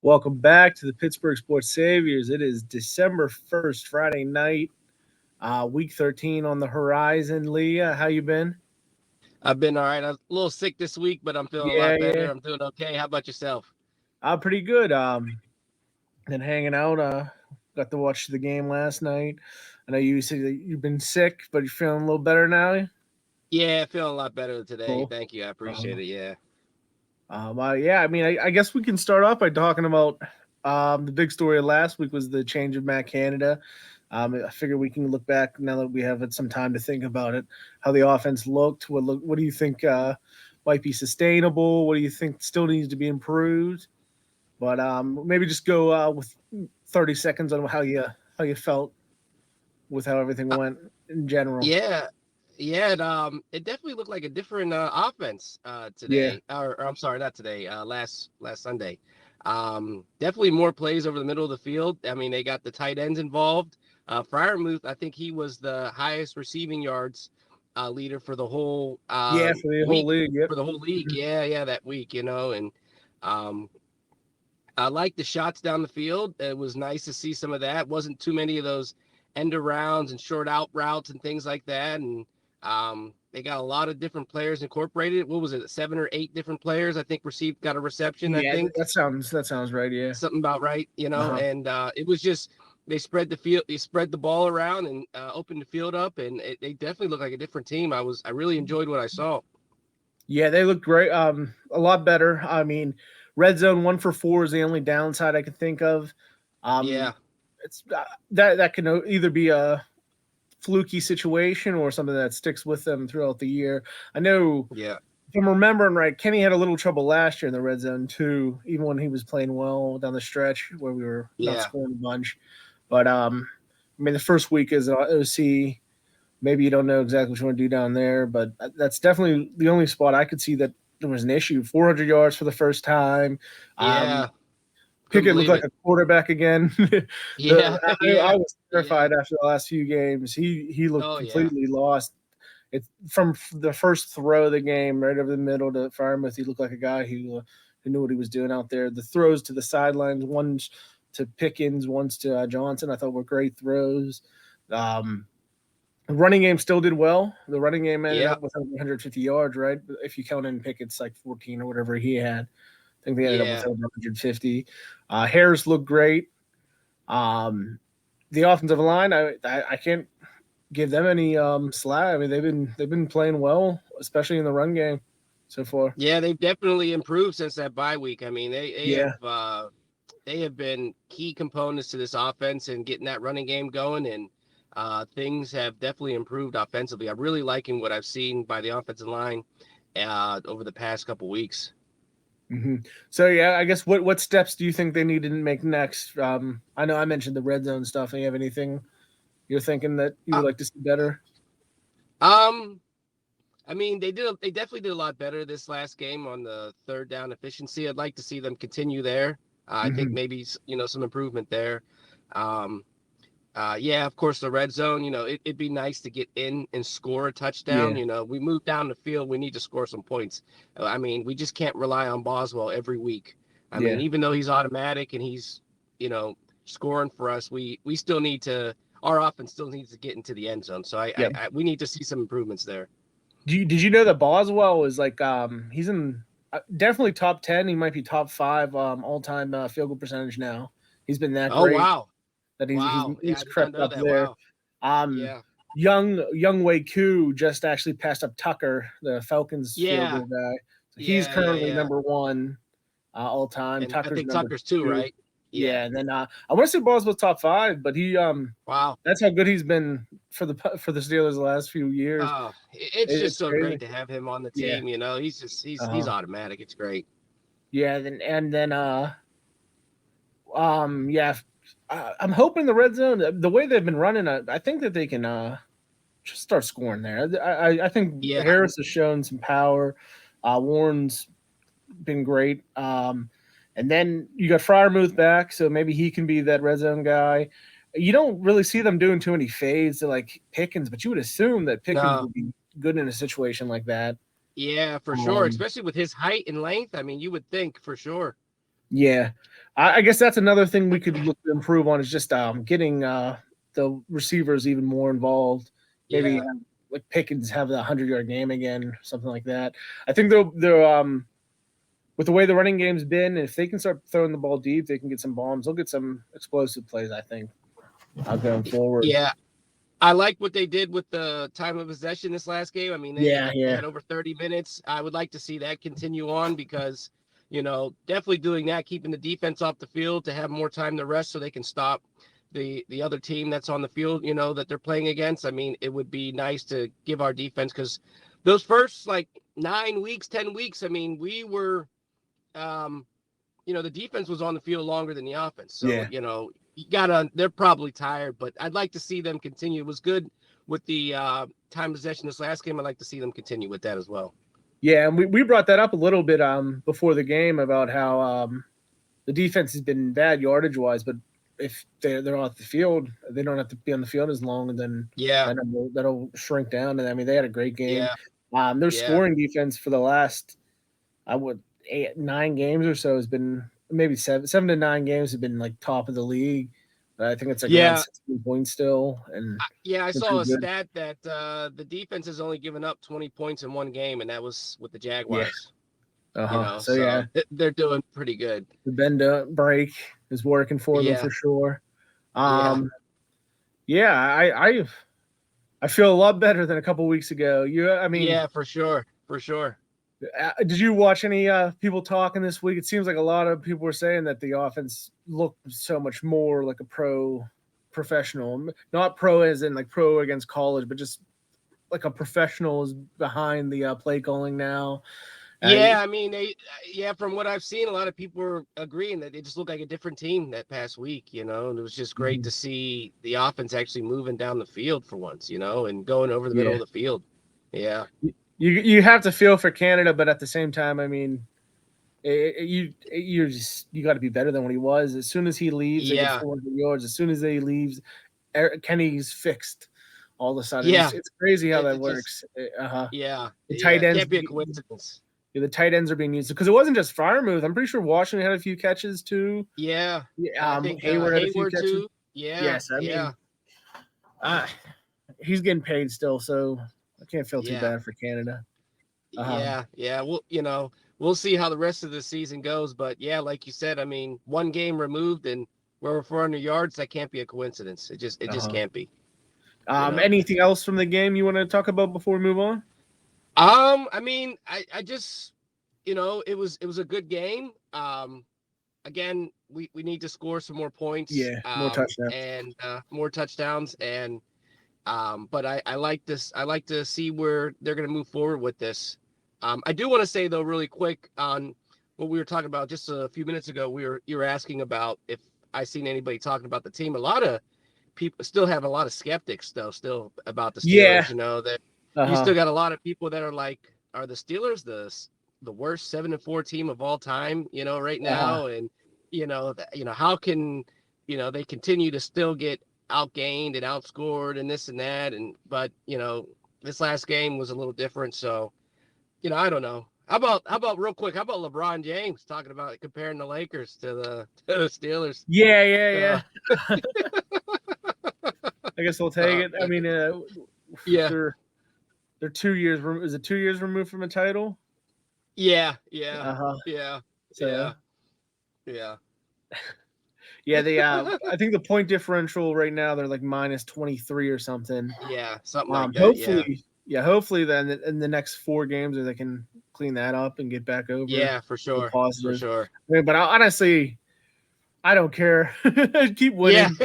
Welcome back to the Pittsburgh Sports Saviors. It is December 1st, Friday night, week 13 on the horizon. Leah, how you been? I've been all right. I was a little sick this week, but I'm feeling a Yeah, lot yeah. better. I'm doing okay. How about yourself? Pretty good. Been hanging out. Got to watch the game last night. I know you said that you've been sick, but you're feeling a little better now. Yeah, feeling a lot better today. Cool. Thank you. I Uh, appreciate it. Yeah. yeah, I mean, I guess we can start off by talking about the big story of last week was the change of Matt Canada. I figure we can look back now that we have had some time to think about it, how the offense looked. What do you think might be sustainable? What do you think still needs to be improved? But maybe just go with 30 seconds on how you felt with how everything Uh, went in general. yeah. Yeah. It definitely looked like a different offense Yeah, today. Or I'm sorry, not today. Last Sunday. Definitely more plays over the middle of the field. I mean, they got the tight ends involved. Fryermuth, I think he was the highest receiving yards leader for the whole yeah, for the whole week. league. Yep. For the whole league. Mhm. Yeah, that week. And um, I like the shots down the field. It was nice to see some of that. Wasn't too many of those end arounds and short out routes and things like that. And they got a lot of different players incorporated. What was it? 7 or 8 different players, I think, got a reception, I Yeah, think. that sounds right. Yeah. Something about right, Uh-huh. and it was just they spread the ball around and opened the field up, and they definitely looked like a different team. I really enjoyed what I saw. Yeah, they look great. A lot better. I mean, red zone 1 for 4 is the only downside I could think of. Um, Yeah, it's that can either be a fluky situation or something that sticks with them throughout the year. I know yeah, if I'm remembering right, Kenny had a little trouble last year in the red zone too, even when he was playing well down the stretch where we were not yeah, scoring a bunch. But I mean, the first week is an OC. Maybe you don't know exactly what you want to do down there, but that's definitely the only spot I could see that there was an issue. 400 yards for the first time. Um, yeah. Couldn't Pickett looked believe like it. a quarterback again. Yeah, I yeah, was yeah. terrified after the last few games. He looked Oh yeah, completely lost. It from the first throw of the game, right over the middle to Firemouth. He looked like a guy who knew what he was doing out there. The throws to the sidelines, ones to Pickens, ones to Johnson, I thought were great throws. Um, the running game still did well. The running game ended yeah, up with over 150 yards, right? If you count in Pickett's like 14 or whatever he had. I think they ended up with yeah, over 150. Harris looked great. Um, the offensive line, I can't give them any slack. I mean, they've been playing well, especially in the run game so far. yeah. They've definitely improved since that bye week. I mean, Yeah. they have been key components to this offense and getting that running game going, and things have definitely improved offensively. I'm really liking what I've seen by the offensive line over the past couple weeks. hmm So yeah, I guess what steps do you think they need to make next? I know I mentioned the red zone stuff. Do you have anything you're thinking that you Uh, would like to see better? um, I mean, they definitely did a lot better this last game on the third down efficiency. I'd like to see them continue there. I think hmm maybe some improvement there. Um, yeah, of course, the red zone. It'd be nice to get in and score a touchdown. Yeah. We move down the field. We need to score some points. I mean, we just can't rely on Boswell every week. I mean, Yeah. even though he's automatic and he's, you know, scoring for us, we still need to. Our offense still needs to get into the end zone. So Yeah. we need to see some improvements there. Did you know that Boswell is like he's in definitely top 10. He might be top 5 all time field goal percentage now. He's been that Oh great wow, that wow. Yeah, he's I did not crept know up that. there. Wow. Um, Yeah. young Wei Koo just actually passed up Tucker, the Falcons field Yeah. goal guy. So he's Yeah. Yeah. currently Yeah. number one all time. And I Tucker's think number Tucker's too, two. right? Yeah. Yeah, and then I want to say Boswell's top 5, but he Wow. that's how good he's been for the Steelers the last few years. Oh, it's just It's so crazy. great to have him on the Yeah. team. He's Uh-huh. automatic. It's great. Yeah, then yeah, I'm hoping the red zone the way they've been running. I think that they can just start scoring there. I think Yeah. Harris has shown some power. Warren's been great. And then you got Fryermuth back, so maybe he can be that red zone guy. You don't really see them doing too many fades to like Pickens, but you would assume that Pickens No. would be good in a situation like that. Yeah, for sure. Um, Especially with his height and length. I mean, you would think for sure. Yeah, I guess that's another thing we could look to improve on is just getting the receivers even more involved. Maybe Yeah. like Pickens have the 100-yard game again, something like that. I think they're with the way the running game's been, if they can start throwing the ball deep, they can get some bombs. They'll get some explosive plays, I think, going forward. Yeah. I like what they did with the time of possession this last game. I mean, they Yeah, yeah, had over 30 minutes. I would like to see that continue on because, definitely doing that, keeping the defense off the field to have more time to rest so they can stop the other team that's on the field, that they're playing against. I mean, it would be nice to give our defense because those first like 9 weeks, 10 weeks, I mean, we were um, the defense was on the field longer than the offense. So, yeah. they're probably tired, but I'd like to see them continue. It was good with the time possession this last game. I'd like to see them continue with that as well. Yeah, and we brought that up a little bit before the game about how the defense has been bad yardage wise, but if they're off the field, they don't have to be on the field as long, and then Yeah, that'll shrink down. And I mean, they had a great game. yeah, Their yeah, scoring defense for the last, I would 8, 9 games or so has been maybe 7 to 9 games have been like top of the league. I think it's like around yeah. 16 points still, and Yeah, I they're saw pretty a good. stat that the defense has only given up 20 points in one game, and that was with the Yeah. Jaguars. So yeah, So they're doing pretty good. the bend break is working for them Yeah, for sure. yeah, Um, yeah, I feel a lot better than a couple weeks ago. I mean, yeah, for sure, for sure. did you watch any people talking this week? It seems like a lot of people were saying that the offense looked so much more like a professional, not pro as in like pro against college, but just like a professional is behind the play calling now. Yeah, I mean, from what I've seen, a lot of people were agreeing that they just looked like a different team that past week, and it was just great Mhm. to see the offense actually moving down the field for once, and going over the middle Yeah, of the field. Yeah. you have to feel for Canada, but at the same time, I mean, you got to be better than what he was. As soon as he leaves, they get Yeah. 400 yards. As soon as they leaves, Kenny's fixed. All of a sudden, Yeah. it's crazy how that It just, works. Uh-huh. yeah. The Yeah. tight It ends, can't be a coincidence. the tight ends are being used because it wasn't just Freiermuth. I'm pretty sure Washington had a few catches too. Yeah. Yeah, I think Hayward had a few Hayward catches. too. Yeah. Yes, I Yeah. mean, uh, he's getting paid still, so I can't feel too Yeah. bad for Canada. Yeah. Yeah. Well, we'll see how the rest of the season goes. But yeah, like you said, I mean, one game removed and we're over 400 yards. That can't be a coincidence. It just Uh-huh. can't be. You know. Anything else from the game you want to talk about before we move on? I mean, I just, it was a good game. Again, we need to score some more points. Yeah, more touchdowns. And more touchdowns. And but I like this. I like to see where they're going to move forward with this. I do want to say though, really quick on what we were talking about just a few minutes ago. You were asking about if I seen anybody talking about the team. A lot of people still have a lot of skeptics though, still about the Yeah. Steelers. That you Uh-huh. still got a lot of people that are like, are the Steelers the worst 7-4 team of all time? Right Uh-huh. now, and how can they continue to still get outgained and outscored and this and that, but this last game was a little different, so I don't know. How about real quick? How about LeBron James talking about comparing the Lakers to the Steelers? Yeah, yeah, Uh, yeah. I guess we'll take it. I mean, yeah, they're 2 years. Is it 2 years removed from a title? yeah, yeah, Uh-huh. yeah, So yeah, yeah, yeah, they I think the point differential right now they're like minus 23 or something. yeah, something like that. Yeah, Hopefully then in the next 4 games they can clean that up and get back over yeah, for the sure, for positive. sure. I mean, but honestly, I don't care. Keep Yeah, winning.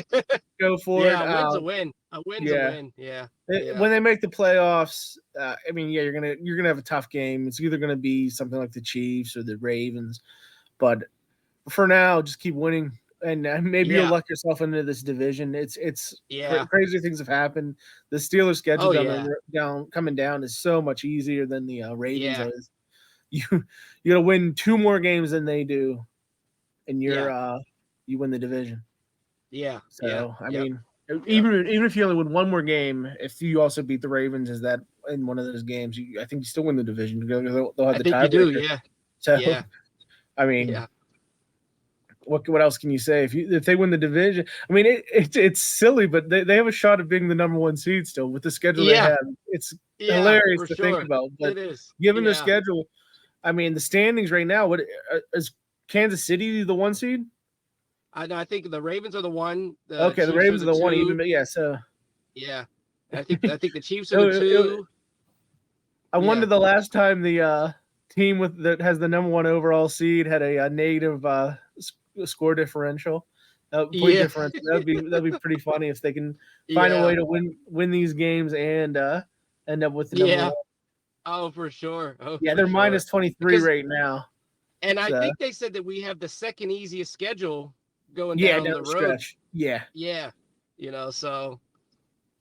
Go for yeah, it. a win's a win. A win's a Yeah. win. Yeah, yeah, When they make the playoffs, I mean, yeah, you're gonna have a tough game. It's either gonna be something like the Chiefs or the Ravens, but for now, just keep winning, and maybe you'll yeah, luck yourself into this division. It's yeah. crazy things have happened. The Steelers' schedule Oh yeah, coming down is so much easier than the Ravens yeah, is. You you gotta win 2 more games than they do, and yeah, you win the division. yeah, yeah, So I yep, mean, yep. even if you only win 1 more game, if you also beat the Ravens, is that in one of those games, I think you still win the division. They'll have I the think you do. tiebreaker. Yeah, So yeah, I mean, yeah, what else can you say? If they win the division, I mean, it's silly, but they have a shot of being the number one seed still with the schedule they Yeah, have. It's yeah, hilarious for to think sure. about. But It is. given the Yeah. schedule, I mean, the standings right now, what is Kansas City the one seed? I think the Ravens are the one, the Okay, the Chiefs are Ravens are the the one even, two. but yeah. So Yeah. I think the Chiefs are the it, it, two. I wonder Yeah. the last time the team that has the number one overall seed had a negative score differential, point Yeah. differential. That'd be pretty funny if they can find a way Yeah. to win these games and end up with the number Yeah. one. Oh, for sure. Oh, Yeah, for they're sure. minus 23 Because right now. and I So think they said that we have the second easiest schedule going yeah, down down the the road. stretch. Yeah, Yeah. So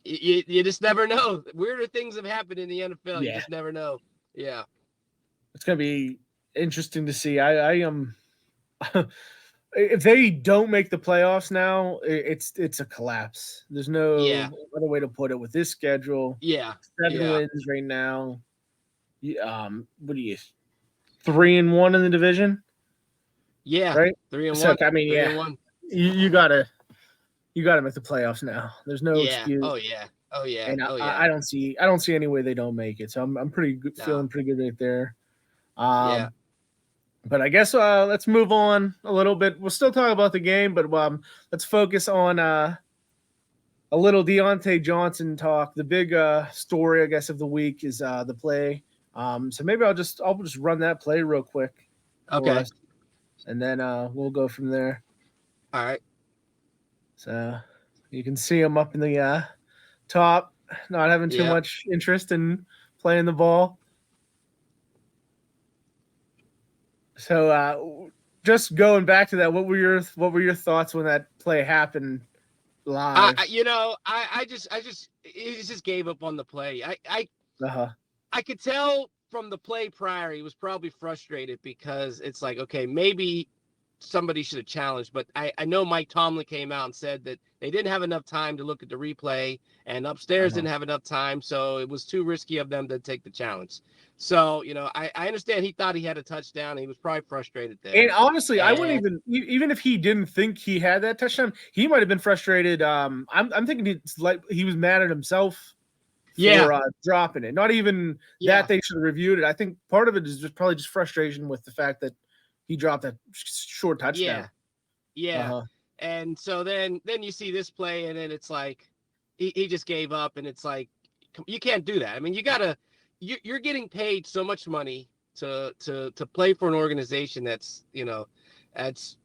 you just never know. Weirder things have happened in the NFL. You yeah. just never know. Yeah. It's gonna be interesting to see. I am. If they don't make the playoffs now, it's a collapse. There's Yeah. no other way to put it. With this schedule, Yeah. 7 Yeah. wins right now. What are you 3-1 in the division, Yeah. right? Three and So one. I mean, Three yeah, and one. you gotta make the playoffs now. There's no Yeah. excuse, Oh yeah. Oh yeah. and Oh yeah. I don't see any way they don't make it. So I'm pretty good, No. feeling pretty good right there. Yeah. But I guess let's move on a little bit. We'll still talk about the game, but let's focus on a little Deontay Johnson talk. The big story, I guess, of the week is the play. So maybe I'll just run that play real quick for Okay. us, and then we'll go from there. All right. So you can see him up in the top, not having too Yeah. much interest in playing the ball. So just going back to that, what were your thoughts when that play happened live? I just he just gave up on the play. Uh-huh. I could tell from the play prior he was probably frustrated because it's like, okay, maybe somebody should have challenged, but I know Mike Tomlin came out and said that they didn't have enough time to look at the replay and upstairs Uh-huh. didn't have enough time, so it was too risky of them to take the challenge. So, I understand he thought he had a touchdown and he was probably frustrated And there. honestly, I wouldn't And even if he didn't think he had that touchdown, he might have been frustrated. I'm thinking it's like he was mad at himself yeah, for dropping it. Not even yeah, that they should have reviewed it. I think part of it is just probably just frustration with the fact that he dropped that short touchdown. yeah. Uh-huh. And so then you see this play and then it's like he just gave up and it's like you can't do that. I mean, you're getting paid so much money to play for an organization that's it's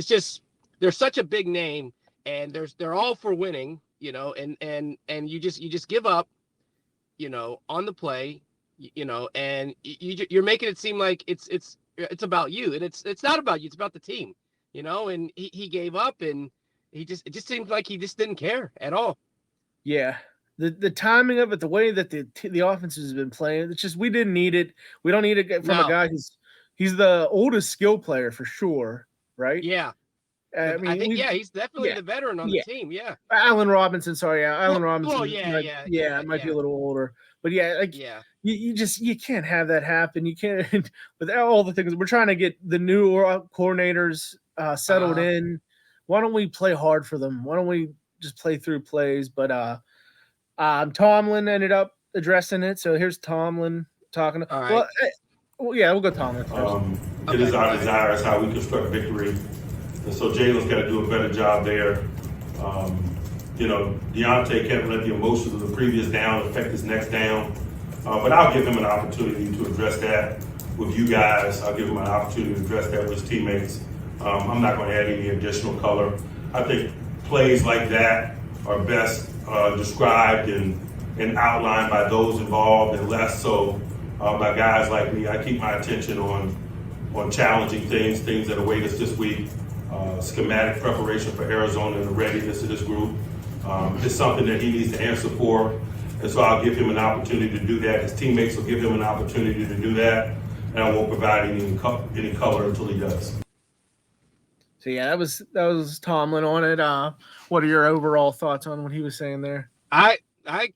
just they're such a big name and they're all for winning, and you just give up, on the play, and you're making it seem like it's about you, and it's not about you, it's about the team, and he gave up and it just seemed like he just didn't care at all. Yeah. The timing of it, the way that the offense has been playing, it's just we didn't need it. We don't need it from a No. guy he's the oldest skill player for sure, right? Yeah. I I mean, think, yeah, he's definitely yeah, the veteran on the yeah. team. Yeah. Allen Robinson, sorry, Allen Robinson. Yeah, It might be a little older, but yeah, like yeah. you can't have that happen. You can't with all the things we're trying to get the new coordinators settled in. Why don't we play hard for them? Why don't we just play through plays? But Tomlin ended up addressing it. So here's Tomlin talking. All right. Well, yeah, we'll go Tomlin first. It is our desire is how we construct victory. And so Jalen's got to do a better job there. Deontay can't let the emotions of the previous down affect his next down. But I'll give him an opportunity to address that with you guys. I'll give him an opportunity to address that with his teammates. I'm not going to add any additional color. I think plays like that are best described and outlined by those involved and less so by guys like me. I keep my attention on challenging things that await us this week. Schematic preparation for Arizona and the readiness of this group. It's something that he needs to answer for. And so I'll give him an opportunity to do that. His teammates will give him an opportunity to do that. And I won't provide any color until he does. So yeah, that was Tomlin on it. What are your overall thoughts on what he was saying there? I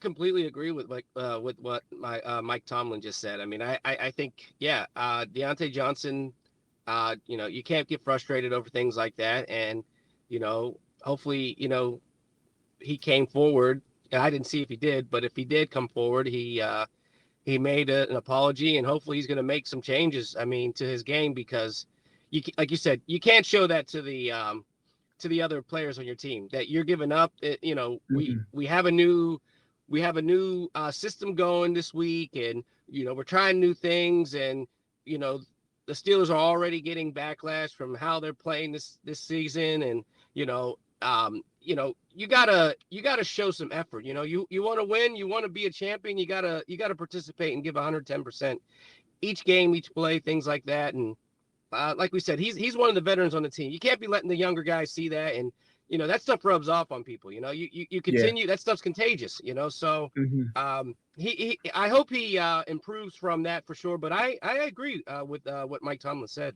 completely agree with what my Mike Tomlin just said. I mean, I think Deontay Johnson You can't get frustrated over things like that. And, hopefully, he came forward. I didn't see if he did, but if he did come forward, he made an apology, and hopefully he's going to make some changes. I mean, to his game, because like you said, you can't show that to the other players on your team that you're giving up. We have a new system going this week, and we're trying new things, and the Steelers are already getting backlash from how they're playing this season, and you gotta show some effort. You want to win, you want to be a champion, you gotta participate and give 110% each game, each play, things like that. And like we said, he's one of the veterans on the team. You can't be letting the younger guys see that, and that stuff rubs off on people. You continue, that stuff's contagious. So I hope he improves from that for sure. But I agree with what Mike Tomlin said.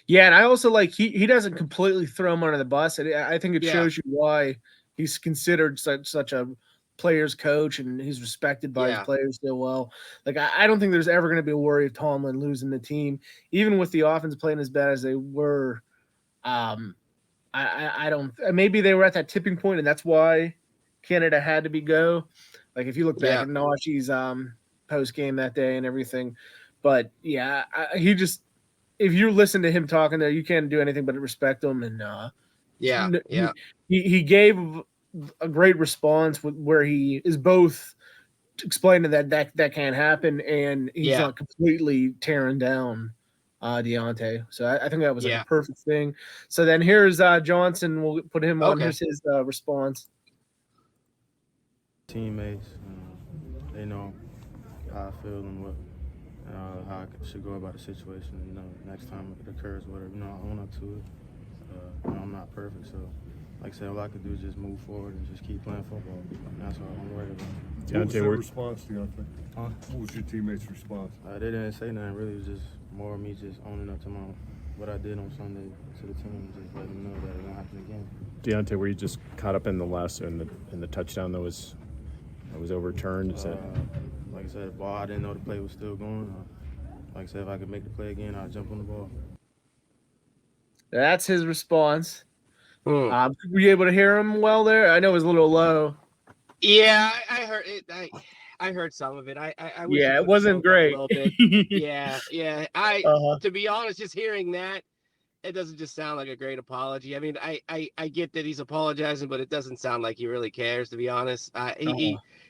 Yeah, and I also like he doesn't completely throw him under the bus. And I think it shows you why he's considered such a player's coach, and he's respected by his players so well. Like I don't think there's ever going to be a worry of Tomlin losing the team, even with the offense playing as bad as they were. I don't. Maybe they were at that tipping point, and that's why Canada had to be go. Like if you look back at Najee's post game that day and everything, but he just. If you listen to him talking there, you can't do anything but respect him. And he gave a great response where he is both explaining that can't happen, and he's not completely tearing down Deontay. So I think that was a perfect thing. So then here's Johnson. We'll put him on. Here's his response. Teammates, they know how I feel and what. How I should go about the situation, next time it occurs, whatever, I own up to it. I'm not perfect, so like I said, all I could do is just move forward and just keep playing football. And that's all I'm worried about. What was their response, Deontay? What was your teammates' response? They didn't say nothing, really. It was just more of me just owning up to what I did on Sunday to the team, just letting them know that it won't happen again. Deontay, were you just caught up in the last in the touchdown that was overturned? Is that... Like I said, the ball, I didn't know the play was still going. Like I said, if I could make the play again, I'd jump on the ball. That's his response. Were you able to hear him well there? I know it was a little low. Yeah, I heard it. I heard some of it. I wish it wasn't great. A little bit. Yeah. To be honest, just hearing that, it doesn't just sound like a great apology. I mean, I get that he's apologizing, but it doesn't sound like he really cares, to be honest.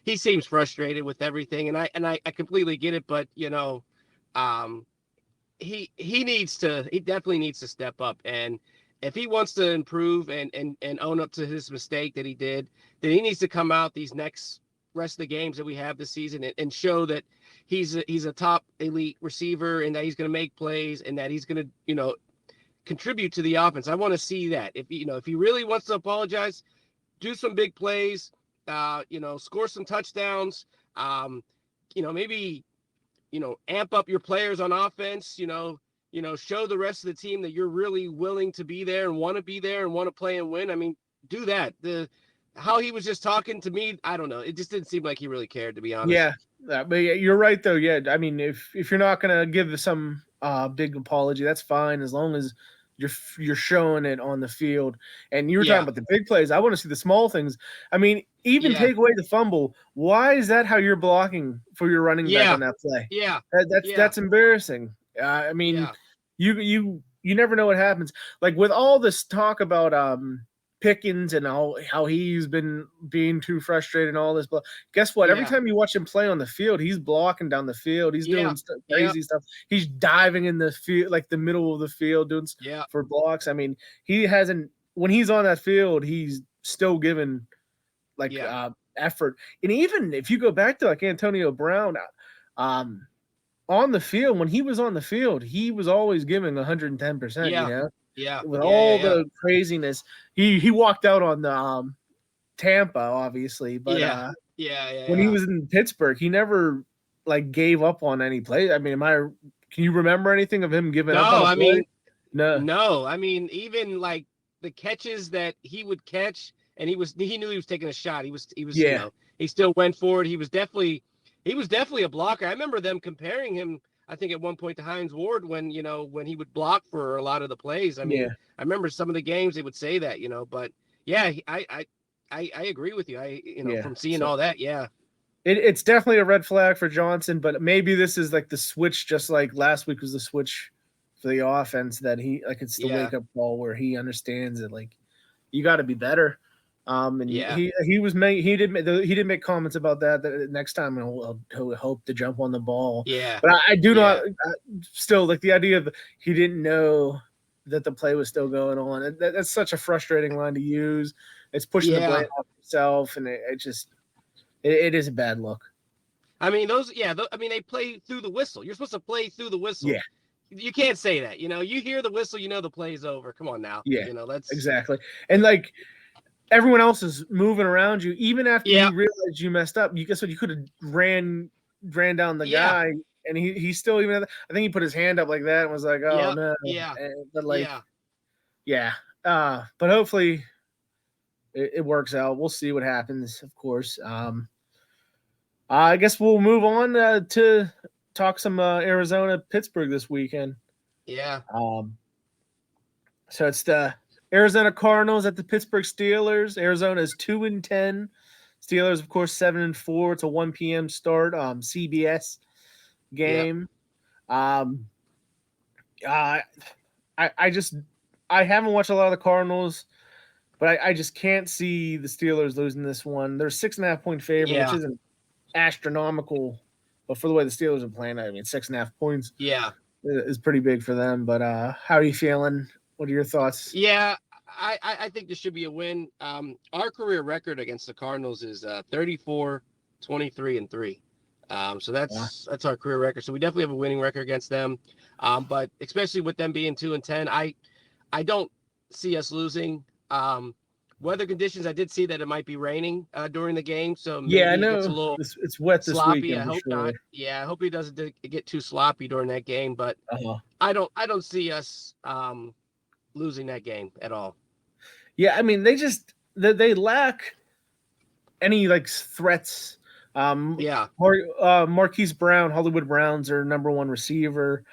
He seems frustrated with everything, and I completely get it. But he definitely needs to step up, and if he wants to improve and own up to his mistake that he did, then he needs to come out these next rest of the games that we have this season and show that he's a top elite receiver, and that he's going to make plays, and that he's going to contribute to the offense. I want to see that. If he really wants to apologize, do some big plays, score some touchdowns, maybe amp up your players on offense, show the rest of the team that you're really willing to be there and want to be there and want to play and win. I mean, do that. How he was just talking to me, I don't know. It just didn't seem like he really cared, to be honest. Yeah, but you're right though. Yeah, I mean, if you're not gonna give some big apology, that's fine, as long as you're showing it on the field. And you were talking about the big plays. I want to see the small things. I mean, even take away the fumble. Why is that how you're blocking for your running back on that play? Yeah, that's embarrassing. I mean, you never know what happens. Like with all this talk about Pickens and how he's been being too frustrated and all this, but guess what? Every time you watch him play on the field, he's blocking down the field. He's doing crazy stuff. He's diving in the field, like the middle of the field, doing for blocks. I mean, when he's on that field, he's still giving effort. And even if you go back to like Antonio Brown, on the field, when he was on the field, he was always giving 110%. With all the craziness, he walked out on the Tampa, obviously, but when he was in Pittsburgh, he never gave up on any play. I mean, can you remember anything of him giving up? No. I mean, even like the catches that he would catch, and he knew he was taking a shot. He was he still went for it. He was definitely a blocker. I remember them comparing him. I think at one point to Hines Ward when he would block for a lot of the plays. I mean, Yeah. I remember some of the games they would say that, but yeah, I agree with you. Yeah. From seeing So- all that, yeah. It's definitely a red flag for Johnson, but maybe this is like the switch, just like last week was the switch for the offense, that it's the Yeah. wake up call where he understands that like you got to be better. And Yeah. he did make comments about that next time he'll hope to jump on the ball. Yeah. But I do Yeah. not still like the idea of he didn't know that the play was still going on. That's such a frustrating line to use. It's pushing the Yeah. blame off himself, and it is a bad look. I mean, they play through the whistle. You're supposed to play through the whistle. Yeah. You can't say that. You hear the whistle, the play's over. Come on now. Yeah, That's Exactly. And like everyone else is moving around you, even after Yeah. you realize you messed up. You guess what? You could have ran down the Yeah. guy, and he still even. I think he put his hand up like that and was like, "Oh Yep. no." Yeah. But like, yeah. yeah. But hopefully, it works out. We'll see what happens. Of course. I guess we'll move on to talk some Arizona Pittsburgh this weekend. Yeah. So it's the Arizona Cardinals at the Pittsburgh Steelers. Arizona is 2-10. Steelers, of course, 7-4. It's a 1 p.m. start. CBS game. I haven't watched a lot of the Cardinals, but I just can't see the Steelers losing this one. They're 6.5-point favorite, Yeah. which isn't astronomical, but for the way the Steelers are playing, 6.5 points Yeah. is pretty big for them. But how are you feeling? What are your thoughts? Yeah. I think this should be a win. Our career record against the Cardinals is 34, 23, and 3. So that's our career record. So we definitely have a winning record against them. But especially with them being 2-10, I don't see us losing. Weather conditions, I did see that it might be raining during the game. So maybe Yeah, I it know gets a little it's wet this sloppy. weekend. I for hope sure. not. Yeah, I hope he doesn't get too sloppy during that game. But Uh-huh. I don't see us losing that game at all. Yeah, I mean they lack any like threats. Yeah. Marquise Brown, Hollywood Brown's their number one receiver.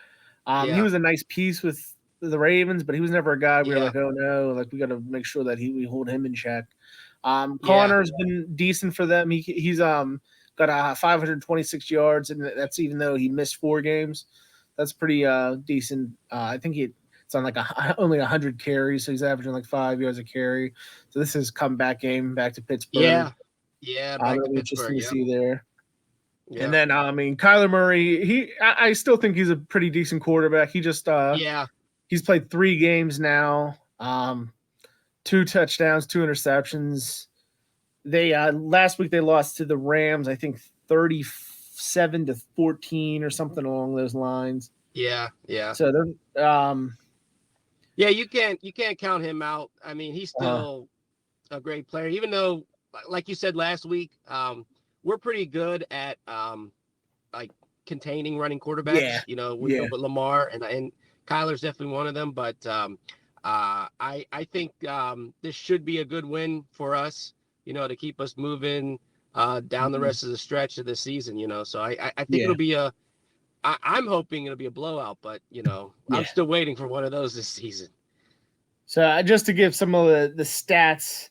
He Yeah. was a nice piece with the Ravens, but he was never a guy we were Yeah. like, oh no, like we got to make sure that we hold him in check. Connor's been decent for them. He's got 526 yards, and that's even though he missed 4 games. That's pretty decent. I think it's on like only 100 carries, so he's averaging like 5 yards a carry. So this is comeback game back to Pittsburgh. Yeah. Yeah. Back to That'll be interesting Pittsburgh. to see there. Yeah. And then Kyler Murray, I still think he's a pretty decent quarterback. He just he's played 3 games now, 2 touchdowns, 2 interceptions. They last week they lost to the Rams, I think 37-14 or something along those lines. Yeah. Yeah. So they're Yeah, you can't count him out. I mean, he's still a great player, even though, like you said last week, we're pretty good at like containing running quarterbacks. Yeah. With Lamar and Kyler's definitely one of them. But I think this should be a good win for us. To keep us moving down the rest of the stretch of the season. So I think it'll be I'm hoping it'll be a blowout, but I'm still waiting for one of those this season. So just to give some of the stats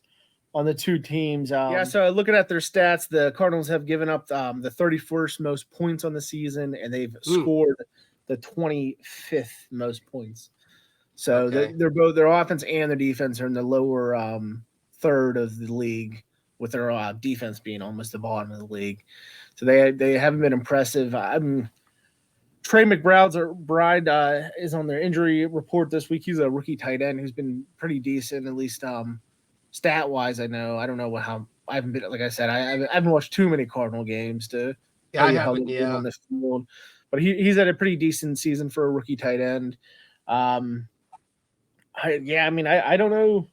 on the 2 teams. So looking at their stats, the Cardinals have given up the 31st most points on the season, and they've scored the 25th most points. So they're both, their offense and their defense are in the lower third of the league, with their defense being almost the bottom of the league. So they haven't been impressive. Trey McBride is on their injury report this week. He's a rookie tight end who's been pretty decent, at least stat wise. I don't know how. I haven't been, like I said, I haven't watched too many Cardinal games to tell you how they're doing on this field. But he's had a pretty decent season for a rookie tight end. I don't know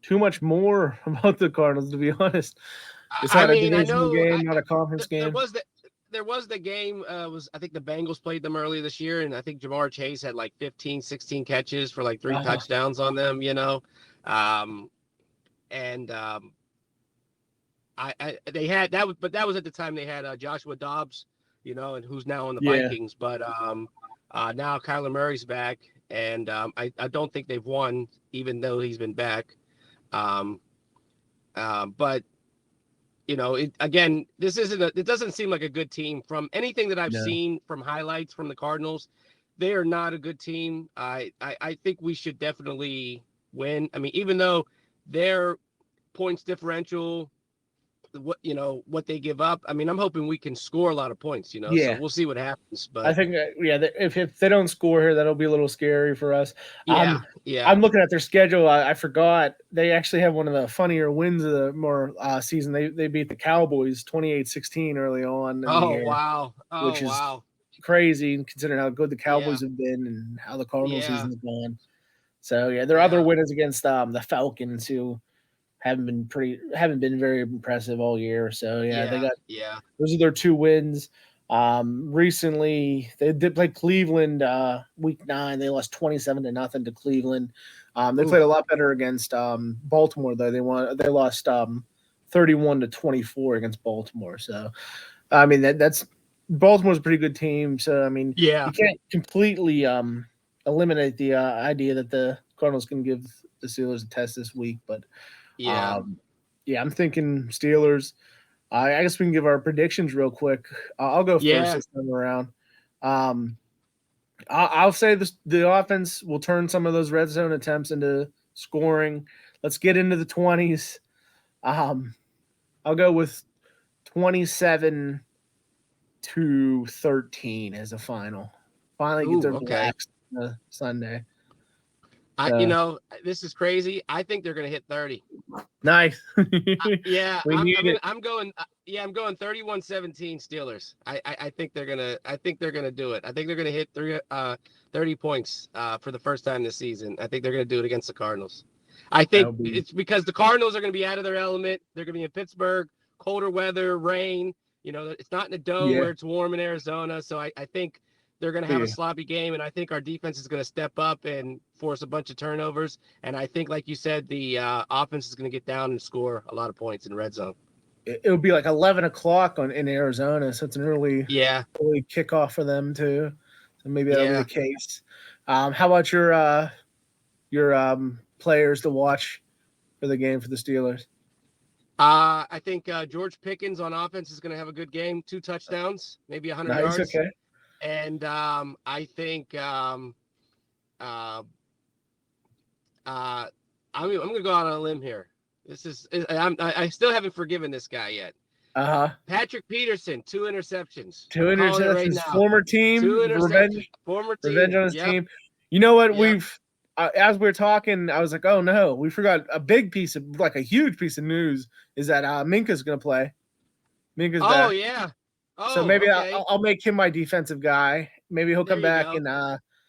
too much more about the Cardinals, to be honest. It's not a divisional game, not a conference game. There was the game, I think the Bengals played them earlier this year, and I think Jamar Chase had like 15, 16 catches for like 3 touchdowns on them, they had that, but that was at the time they had Joshua Dobbs, and who's now on the Yeah. Vikings. But now Kyler Murray's back, and I don't think they've won, even though he's been back. But again, it doesn't seem like a good team from anything that I've No. seen from highlights from the Cardinals. They are not a good team. I think we should definitely win. I mean, even though their points differential, what they give up. I mean, I'm hoping we can score a lot of points, So Yeah. we'll see what happens. But I think, if they don't score here, that'll be a little scary for us. yeah. I'm looking at their schedule. I forgot they actually have one of the funnier wins of the season. They beat the Cowboys 28-16 early on in the Oh year, wow. Oh which is wow. crazy considering how good the Cowboys Yeah. have been and how the Cardinals Yeah. season's gone. So their other win is against the Falcons, who haven't been very impressive all year. So they got those are their 2 wins. Recently they did play Cleveland week 9. They lost 27-0 to Cleveland. They played a lot better against Baltimore though. They lost 31-24 against Baltimore. So I mean that's Baltimore's a pretty good team. So I mean you can't completely eliminate the idea that the Cardinals can give the Steelers a test this week, but I'm thinking Steelers. I guess we can give our predictions real quick. I'll go first this time around. I'll say the offense will turn some of those red zone attempts into scoring. Let's get into the 20s. I'll go with 27-13 as a final. Finally get their relaxed Sunday. This is crazy. I think they're going to hit 30. Nice. I'm going 31-17 Steelers. I think they're going to do it. I think they're going to hit 30 points for the first time this season. I think they're going to do it against the Cardinals. I think it's because the Cardinals are going to be out of their element. They're going to be in Pittsburgh, colder weather, rain. It's not in a dome where it's warm in Arizona. So I think they're going to have a sloppy game, and I think our defense is going to step up and force a bunch of turnovers. And I think, like you said, the offense is going to get down and score a lot of points in red zone. It'll be like 11 o'clock in Arizona, so it's an early kickoff for them too. So maybe that'll be the case. How about your players to watch for the game for the Steelers? I think George Pickens on offense is going to have a good game, 2 touchdowns, maybe 100 yards. Okay. And I think I'm going to go out on a limb here. I still haven't forgiven this guy yet. Patrick Peterson, 2 interceptions. 2 interceptions. Right now. Former team. 2 interceptions. Revenge on his team. You know what? We've as we were talking, I was like, oh no, we forgot a huge piece of news is that Minka's going to play. Minka's back. Oh yeah. So maybe I'll make him my defensive guy. Maybe he'll come back and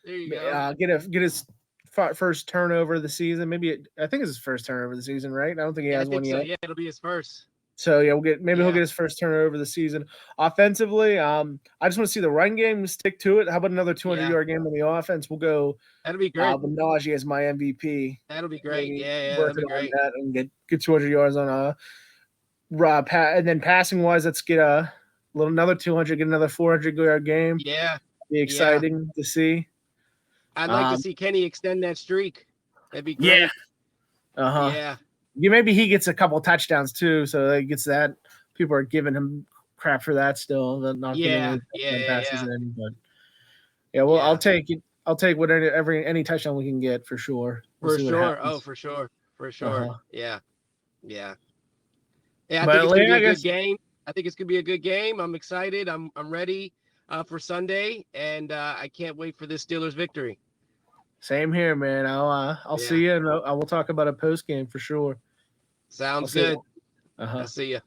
get his first turnover of the season. Maybe I think it's his first turnover of the season, right? I don't think he has one yet. Yeah, it'll be his first. So he'll get his first turnover of the season. Offensively, I just want to see the run game stick to it. How about another 200-yard game on the offense? We'll go. That'll be great. Najee as my MVP. That'll be great. Yeah, that'll be great. That and get 200 yards on and then passing wise, let's get another 200, get another 400-yard game. Yeah. Be exciting to see. I'd like to see Kenny extend that streak. That'd be great. Yeah. Maybe he gets a couple touchdowns too, so he gets that. People are giving him crap for that still. Not passes in, but I'll take it. I'll take any touchdown we can get for sure. For sure. Yeah. I think it's gonna be a good game. I think it's gonna be a good game. I'm excited. I'm ready for Sunday, and I can't wait for this Steelers victory. Same here, man. I'll see you, and I will talk about a post game for sure. Sounds good. I'll see you.